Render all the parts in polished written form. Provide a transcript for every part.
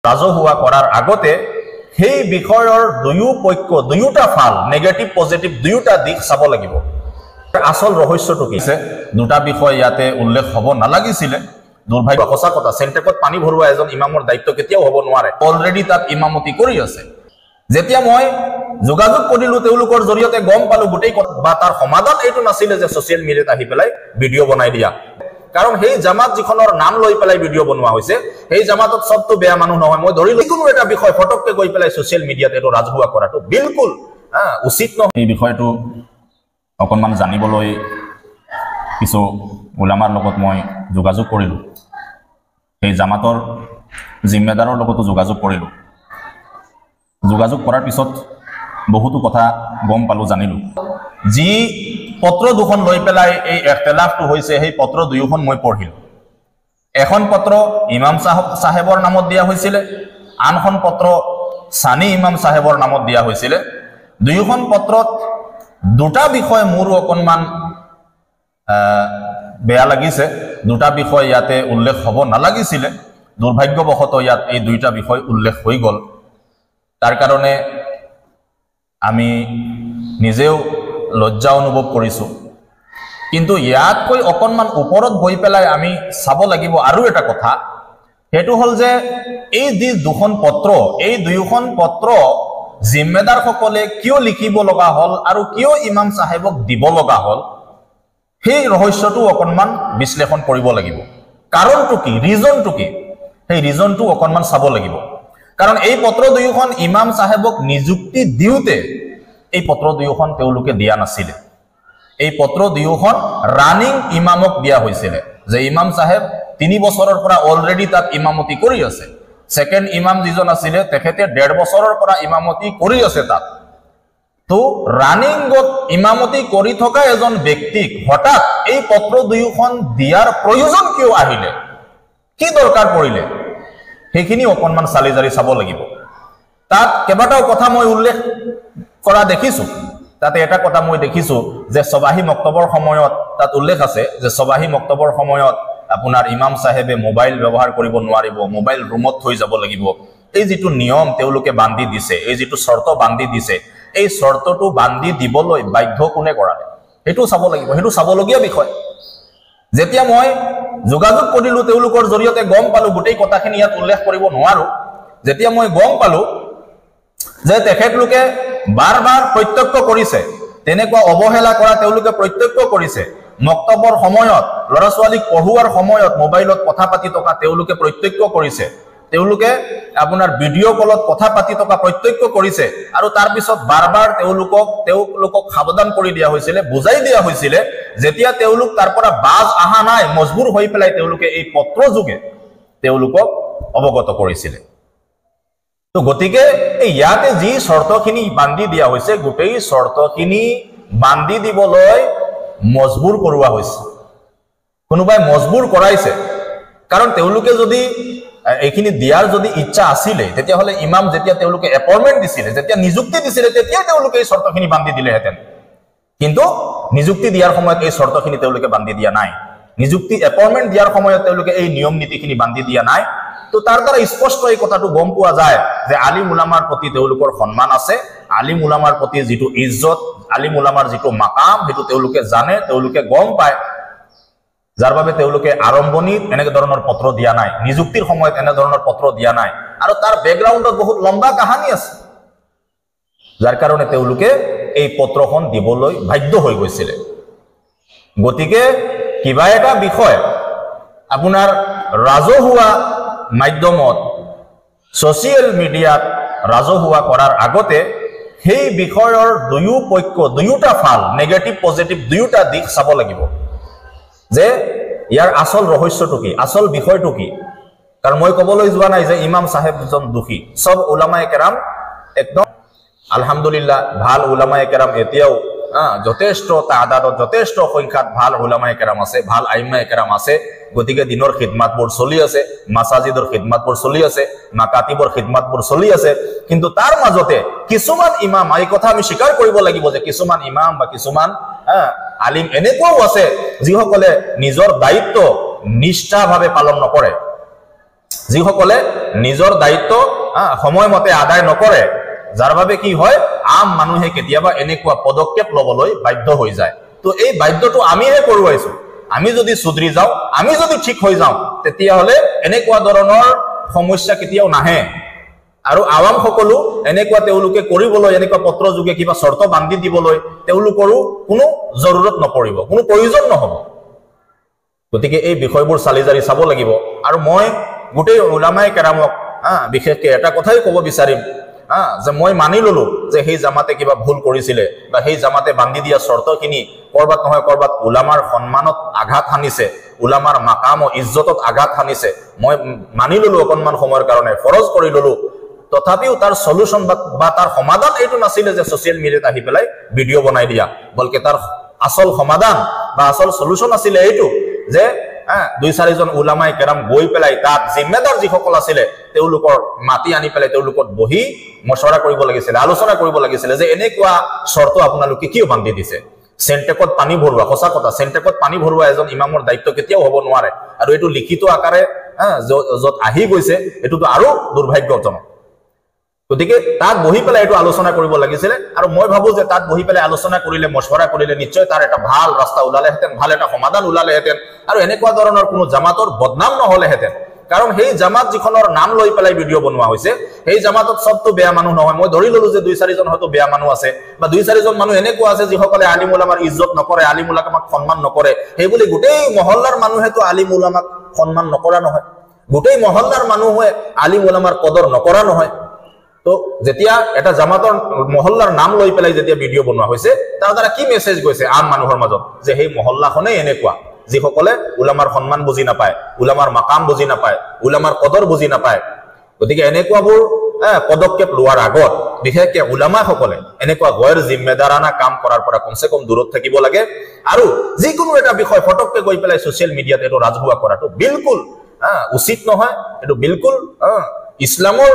ৰাজহুৱা কৰাৰ আগতে সেই বিষয়ৰ দুয়োটা ফাল নেগেটিভ পজিটিভ দুয়োটা দিশ চাব লাগিব আসল ৰহস্যটো কি আছে দুটা বিষয় ইয়াতে উল্লেখ হ'ব নালাগিছিলে দুৰ্ভাগ্য সঁচা কথা চেণ্টেকত পানী ভৰোৱা এজন ইমামৰ দায়িত্ব কেতিয়াও হ'ব নোৱাৰে অলৰেডি তাত ইমামতি কৰি আছে যেতিয়া মই যোগাযোগ কৰিলো তেওঁলোকৰ জৰিয়তে গম পালো গোটেই বা তাৰ সমাধান এইটো নাছিলে যে সোশ্যাল মিডিয়াত আহি পেলাই ভিডিঅ' বনাই দিয়া কাৰণ সেই জামাত যিখনৰ নাম লৈ পেলাই ভিডিঅ' বনোৱা হৈছে সেই জামাতত সবটো বেয়া মানুহ নহয় মই ধৰিলো কোনো এটা বিষয় ফটককে গৈ পেলাই সোশ্যাল মিডিয়াত এইটো ৰাজহুৱা কৰাটো বিলকুল উচিত নহয় এই বিষয়টো অকণমান জানিবলৈ কিছু উলামাৰ লগত মই যোগাযোগ কৰিলো এই জামাতৰ জিম্মেদাৰৰ লগতো যোগাযোগ কৰিলো যোগাযোগ কৰাৰ পিছত বহুতো কথা গম পালো জানিলো যি পত্ৰ দুখন লৈ পেলাই এই ইখতিলাফটো হৈছে সেই পত্ৰ দুয়োখন মই পঢ়িলো এখন পত্ৰ ইমাম সাহেবৰ নামত দিয়া হৈছিল আনখন পত্ৰ সানি ইমাম সাহেবৰ নামত দিয়া হৈছিল দুয়োখন পত্ৰত দুটা বিষয় মোৰ অকণমান বেয়া লাগিছে দুটা বিষয় ইয়াতে উল্লেখ হ'ব নালাগিছিলে দুৰ্ভাগ্যবশতঃ ইয়াত এই দুইটা বিষয় উল্লেখ হৈ গ'ল তাৰ কাৰণে আমি নিজেও লজ্জা অনুভৱ কৰিছো কিন্তু ইয়াতকৈ অকণমান ওপৰত গৈ পেলাই আমি চাব লাগিব আৰু এটা কথা হেতু হল যে এই যি দুখন পত্ৰ এই দুয়োখন পত্ৰ জিম্মেদাৰ সকলে কিয় লিখিব লগা হল আৰু কিয় ইমাম সাহেবক দিব লগা হল সেই ৰহস্যটো অকণমান বিশ্লেষণ কৰিব লাগিব কাৰণটো কি ৰিজনটো কি সেই ৰিজনটো অকণমান চাব লাগিব কাৰণ এই পত্ৰ দুয়োখন ইমাম সাহেবক নিযুক্তি দিওতে এই পত্ৰ দুয়োখন তেওঁলোকে দিয়া নাছিল এই পত্ৰ দুয়োখন ৰানিং ইমামক দিয়া হৈছিল যে ইমাম সাহেব 3 বছৰৰ পৰা অলৰেডি তাত ইমামতি কৰি আছে সেকেন্ড ইমাম যিজন আছিল তেখেতে 1.5 বছৰৰ পৰা ইমামতি কৰি আছে তাত তো ৰানিংত ইমামতি কৰি থকা এজন ব্যক্তিক হঠাৎ এই পত্ৰ দুয়োখন দিয়াৰ প্ৰয়োজন কিয় আহিলে কি দৰকাৰ পৰিলে সেইখিনি অকণমান চালি জাৰি চাব লাগিব তাত কেইবাটাও কথা মই উল্লেখ কৰা দেখিছো তাতে এটা কথা মই দেখিছো যে সবাহী মক্তবৰ সময়ত তাত উল্লেখ আছে যে সবাহী মক্তবৰ সময়ত আপোনাৰ ইমাম সাহেবে মোবাইল ব্যৱহাৰ কৰিব নোৱাৰিব মোবাইল ৰুমত থৈ যাব লাগিব এই যেটো নিয়ম তেওঁলোকে বান্ধি দিছে এই যেটো শৰ্ত বান্ধি দিছে এই শৰ্তটো বান্ধি দিবলৈ বাধ্য কোনে কৰালে হেতু চাব লাগিব হেতু চাবলগীয়া বিষয় যেতিয়া মই যোগাযোগ কৰিলো তেওঁলোকৰ জৰিয়তে গম পালো গোটেই কথাখিনি ইয়াত উল্লেখ কৰিব নোৱাৰো যেতিয়া মই গম পালো যে তেখেতলোকে বাৰবাৰ প্ৰত্যক্ষ কৰিছে তেনেকুৱা অৱহেলা কৰা তেওঁলোকে প্ৰত্যক্ষ কৰিছে মক্তবৰ সময়ত লৰা ছোৱালীক পঢ়ুৱাৰ সময়ত মোবাইলত কথা পাতি থকা তেওঁলোকে প্ৰত্যক্ষ কৰিছে তেওঁলোকে আপোনাৰ ভিডিঅ' কলত কথা পাতি থকা প্ৰত্যক্ষ কৰিছে আৰু তাৰ পিছত বাৰবাৰ তেওঁলোকক সাৱধান কৰি দিয়া হৈছিল বুজাই দিয়া হৈছিল যেতিয়া তেওঁলোক তাৰ পৰা বাজ আহা নাই মজবুৰ হৈ পেলাই তেওঁলোকে এই পত্ৰ যোগে তেওঁলোকক অৱগত কৰিছিল তো গতিকে এই ইয়াতে যি শৰ্তখিনি বান্ধি দিয়া হৈছে গোটেই শৰ্তখিনি বান্ধি দিবলৈ মজবুৰ কৰোৱা হৈছে কোনোবাই মজবুৰ কৰাইছে কাৰণ তেওঁলোকে যদি এইখিনি দিয়াৰ যদি ইচ্ছা আছিল তেতিয়া হলে ইমাম যেতিয়া তেওঁলোকে এপইন্টমেন্ট দিছিল যেতিয়া নিযুক্তি দিছিল তেতিয়া তেওঁলোকে এই শৰ্তখিনি বান্ধি দিলেহেঁতেন কিন্তু নিযুক্তি দিয়াৰ সময়ত এই শৰ্তখিনি তেওঁলোকে বান্ধি দিয়া নাই নিযুক্তি এপইন্টমেন্ট দিয়াৰ সময়ত তেওঁলোকে এই নিয়ম নীতিখিনি বান্ধি দিয়া নাই তো তাৰ দ্বাৰা স্পষ্ট এই কথাটো গম পোৱা যায় যে আলিম উলামাৰ প্ৰতি তেওঁলোকৰ সন্মান আছে আলিম উলামাৰ প্ৰতি যেটো ইজ্জত আলিম উলামাৰ যেটো মাকাম হেতু তেওঁলোকে জানে তেওঁলোকে গম পায় যাৰ বাবে তেওঁলোকে আৰম্ভণিত এনে ধৰণৰ পত্ৰ দিয়া নাই নিযুক্তিৰ সময়ত এনে ধৰণৰ পত্ৰ দিয়া নাই আৰু তাৰ ব্যাকগ্ৰাউণ্ডত বহুত লম্বা কাহিনী আছে যাৰ কাৰণে তেওঁলোকে এই পত্ৰখন দিবলৈ বাধ্য হৈ গৈছিল গতিকে কিবা এটা বিষয় আপোনাৰ ৰাজহুৱা মাধ্যমত সোশ্যাল মিডিয়াত ৰাজহুৱা কৰাৰ আগতে সেই বিষয়ৰ দুয়োটা ফাল নেগেটিভ পজিটিভ দুয়োটা দিশ চাব লাগিব যে ইয়াৰ আসল ৰহস্যটো কি আসল বিষয়টো কি কাৰণ মই কবলৈ যোৱা নাই যে ইমাম সাহেবজন দোষী সব উলামায়ে কেৰাম একদম আলহামদুলিল্লাহ ভাল উলামায়ে কেৰাম এতিয়াও যথেষ্ট তাদাদত যথেষ্ট সংখ্যাত ভাল উলামায়ে কেৰাম আছে ভাল আইমায়ে কেৰাম আছে গতিকে দিনৰ খিদমতবোৰ চলি আছে মাসাজিদৰ খিদমতবোৰ চলি আছে মাকাতিবৰ খিদমতবোৰ চলি আছে কিন্তু তাৰ মাজতে কিছুমান ইমাম এই কথা আমি স্বীকাৰ কৰিব লাগিব যে কিছুমান ইমাম বা কিছুমান আলিম এনেকুৱাও আছে যিসকলে নিজৰ দায়িত্ব নিষ্ঠাভাৱে পালন নকৰে যিসকলে নিজৰ দায়িত্ব সময়মতে আদায় নকৰে, যাৰ বাবে কি হয় আম মানুহে কেতিয়াবা এনেকুৱা পদক্ষেপ ল'বলৈ বাধ্য হৈ যায়। তো এই বাধ্যটো আমিহে কৰোৱাইছো। আমি যদি সুধৰি যাওঁ, আমি যদি ঠিক হৈ যাওঁ, তেতিয়াহ'লে এনেকুৱা ধৰণৰ সমস্যা কেতিয়াও নাহে। আৰু আৱাম সকলো এনেকুৱা তেওঁলোকে কৰিবলৈ এনেকুৱা পত্ৰ যোগে কিবা চৰ্ত বান্ধি দিবলৈ তেওঁলোকৰো কোনো জৰুৰত নপৰিব, কোনো প্ৰয়োজন নহ'ব। গতিকে এই বিষয়বোৰ চালি জাৰি চাব লাগিব। আৰু মই গোটেই উলামায়ে কেৰামক বিশেষকৈ এটা কথাই ক'ব বিচাৰিম যে মই মানি ললো যে সেই জামাতে কিবা ভুল কৰিছিলে বা সেই জামাতে বান্ধি দিয়া চৰ্তখিনি কৰবাত নহয় কৰবাত উলামাৰ সন্মানত আঘাত হানিছে, উলামাৰ মাকাম ও ইজ্জতত আঘাত হানিছে। মই মানি ললো অকণমান সময়ৰ কাৰণে, ফৰজ কৰি ললো। তথাপিও তাৰ সলিউশন বা তাৰ সমাধান এইটো নাছিলে যে ছচিয়েল মিডিয়াত আহি পেলাই ভিডিঅ' বনাই দিয়া, বলকে তাৰ আসল সমাধান বা আসল সলিউশন আছিলে এইটো যে 2-4জন উলামায়ে কেৰাম গৈ পেলাই তাত জিম্মেদাৰ যিসকল আছিলে তেওঁলোকৰ মাতি আনি পেলাই তেওঁলোকত বহি মশৱৰা কৰিব লাগিছিলে, আলোচনা কৰিব লাগিছিলে যে এনেকুৱা চৰ্ত আপোনালোকে কিয় বান্ধি দিছে। চেণ্টেকত পানী ভৰোৱা, সঁচা কথা, চেণ্টেকত পানী ভৰোৱা এজন ইমামৰ দায়িত্ব কেতিয়াও হ'ব নোৱাৰে। আৰু এইটো লিখিত আকাৰে য'ত আহি গৈছে এইটোতো আৰু দুৰ্ভাগ্যজনক। গতিকে তাত বহি পেলাই এইটো আলোচনা কৰিব লাগিছিলে। আৰু মই ভাবো যে তাত বহি পেলাই আলোচনা কৰিলে, মশৱৰা কৰিলে নিশ্চয় তাৰ এটা ভাল ৰাস্তা ওলালেহেঁতেন, ভাল এটা সমাধান ওলালেহেঁতেন, আৰু এনেকুৱা ধৰণৰ কোনো জামাতৰ বদনাম নহ'লেহেঁতেন। কাৰণ সেই জামাত যিখনৰ নাম লৈ পেলাই ভিডিঅ' বনোৱা হৈছে, সেই জামাতত চবতো বেয়া মানুহ নহয়। মই ধৰি ললো যে 2-4জন হয়তো বেয়া মানুহ আছে, বা 2-4জন মানুহ এনেকুৱা আছে যিসকলে আলিম উলামাৰ ইজ্জত নকৰে, আলিম উলামাক সন্মান নকৰে। সেইবুলি গোটেই মহল্লাৰ মানুহেতো আলিম উলামাক সন্মান নকৰা নহয়, গোটেই মহল্লাৰ মানুহে আলিম উলামাৰ কদৰ নকৰা নহয়। তো যেতিয়া এটা জামাতৰ মহল্লাৰ নাম লৈ পেলাই যেতিয়া ভিডিঅ' বনোৱা হৈছে, তাৰ দ্বাৰা কি মেছেজ গৈছে আম মানুহৰ মাজত যে সেই মহল্লাখনেই এনেকুৱা, যিসকলে উলামাৰ সন্মান বুজি নাপায়, উলামাৰ মাকাম বুজি নাপায়, উলামাৰ কদৰ বুজি নাপায়। গতিকে এনেকুৱাবোৰ পদক্ষেপ লোৱাৰ আগত বিশেষকৈ উলামাসকলে এনেকুৱা গৈৰ জিম্মেদাৰানা কাম কৰাৰ পৰা কমচে কম দূৰত থাকিব লাগে। আৰু যিকোনো এটা বিষয় ফটককে গৈ পেলাই ছচিয়েল মিডিয়াত এইটো ৰাজহুৱা কৰাটো বিলকুল উচিত নহয়। এইটো বিলকুল ইছলামৰ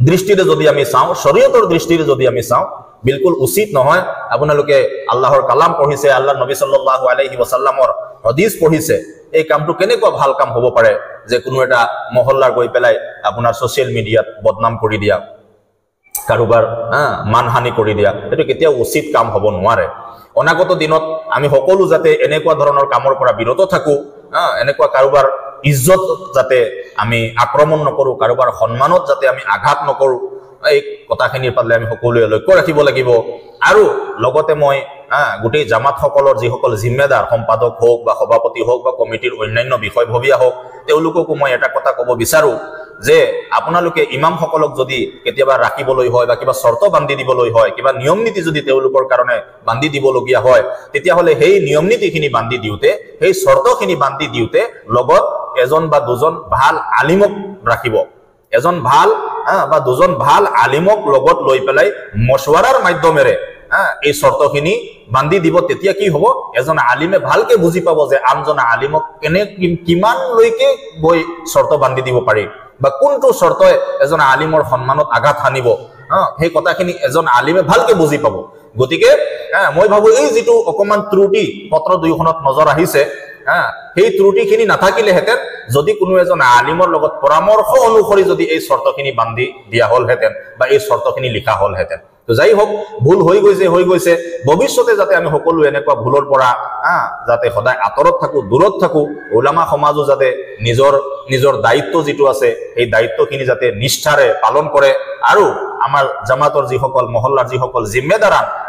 দৃষ্টিৰে যদি আমি চাওঁ, শৰীয়তৰ দৃষ্টিৰে যদি আমি চাওঁ, বিলকুল উচিত নহয়। আপোনালোকে আল্লাহৰ কালাম পঢ়িছে, আল্লাহ নবী সাল্লাল্লাহু আলাইহি ওয়াসাল্লামৰ হাদিস পঢ়িছে। এই কামটো কেনেকুৱা ভাল কাম হ'ব পাৰে যে কোনো এটা মহল্লাৰ গৈ পেলাই আপোনাৰ ছচিয়েল মিডিয়াত বদনাম কৰি দিয়া, কাৰোবাৰ মানহানি কৰি দিয়া, এইটো কেতিয়াও উচিত কাম হ'ব নোৱাৰে। অনাগত দিনত আমি সকলো যাতে এনেকুৱা ধৰণৰ কামৰ পৰা বিৰত থাকো, এনেকুৱা কাৰোবাৰ ইজ্জত যাতে আমি আক্ৰমণ নকৰো, কাৰোবাৰ সন্মানত যাতে আমি আঘাত নকৰো, এই কথাখিনিৰ পালে আমি সকলোৱে লক্ষ্য ৰাখিব লাগিব। আৰু লগতে মই গোটেই জামাত সকলৰ যিসকল জিম্মেদাৰ, সম্পাদক হওক বা সভাপতি হওক বা কমিটিৰ অন্যান্য বিষয়ববীয়া হওক, তেওঁলোককো মই এটা কথা ক'ব বিচাৰো যে আপোনালোকে ইমামসকলক যদি কেতিয়াবা ৰাখিবলৈ হয় বা কিবা চৰ্ত বান্ধি দিবলৈ হয়, কিবা নিয়ম নীতি যদি তেওঁলোকৰ কাৰণে বান্ধি দিবলগীয়া হয়, তেতিয়াহ'লে সেই নিয়ম নীতিখিনি বান্ধি দিওঁতে, সেই চৰ্তখিনি বান্ধি দিওঁতে লগত এজন বা দুজন ভাল আলিমক ৰাখিব। এজন ভাল বা দুজন ভাল আলিমক লগত লৈ পেলাই মশৱৰাৰ মাধ্যমেৰে এই চৰ্তখিনি বান্ধি দিব। তেতিয়া কি হ'ব, এজন আলিমে ভালকে বুজি পাব যে আনজন আলিমক কিমানলৈকে গৈ চৰ্ত বান্ধি দিব পাৰি, বা কোনটো চৰ্তই এজন আলিমৰ সন্মানত আঘাত হানিব, সেই কথাখিনি এজন আলিমে ভালকে বুজি পাব। গতিকে মই ভাবো এই যিটো অকমান ত্ৰুটি পত্ৰ দুইখনত নজৰ আহিছে, সেই ত্ৰুটিখিনি নাথাকিলেহেঁতেন যদি কোনো এজন আলিমৰ লগত পৰামৰ্শ অনুসৰি যদি এই চৰ্তখিনি বান্ধি দিয়া হ'লহেঁতেন বা এই চৰ্তখিনি লিখা হ'লহেঁতেন। তো যাই হোক, ভুল হৈ গৈছে। ভৱিষ্যতে যাতে আমি সকলো এনেকুৱা ভুলৰ পৰা যাতে সদায় আঁতৰত থাকো, দূৰত থাকো। উলামা সমাজো যাতে নিজৰ দায়িত্ব যিটো আছে সেই দায়িত্বখিনি যাতে নিষ্ঠাৰে পালন কৰে। আৰু আমাৰ জামাতৰ যিসকল মহল্লাৰ যিসকল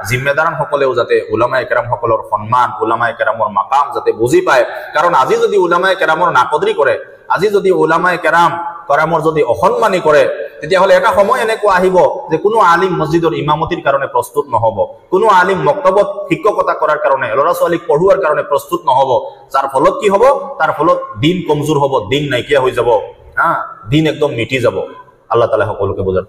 জিম্মেদাৰান সকলেও যাতে উলামায়ে কেৰাম সকলৰ সন্মান, উলামায়ে কেৰামৰ মাকাম যাতে বুজি পায়। কাৰণ আজি যদি উলামায়ে কেৰামৰ নাকদৰি কৰে, আজি যদি উলামায়ে কেৰামৰ যদি অসন্মানী কৰে, তেতিয়াহ'লে এটা সময় এনেকুৱা আহিব যে কোনো আলিম মছজিদৰ ইমামতিৰ কাৰণে প্ৰস্তুত নহ'ব, কোনো আলিম মক্তবত শিক্ষকতা কৰাৰ কাৰণে, ল'ৰা ছোৱালীক পঢ়ুৱাৰ কাৰণে প্ৰস্তুত নহ'ব। যাৰ ফলত কি হ'ব, তাৰ ফলত দিন কমজোৰ হ'ব, দিন নাইকিয়া হৈ যাব, দিন একদম মিটি যাব। আল্লাহ তাআলা সকলোকে বুজাওক।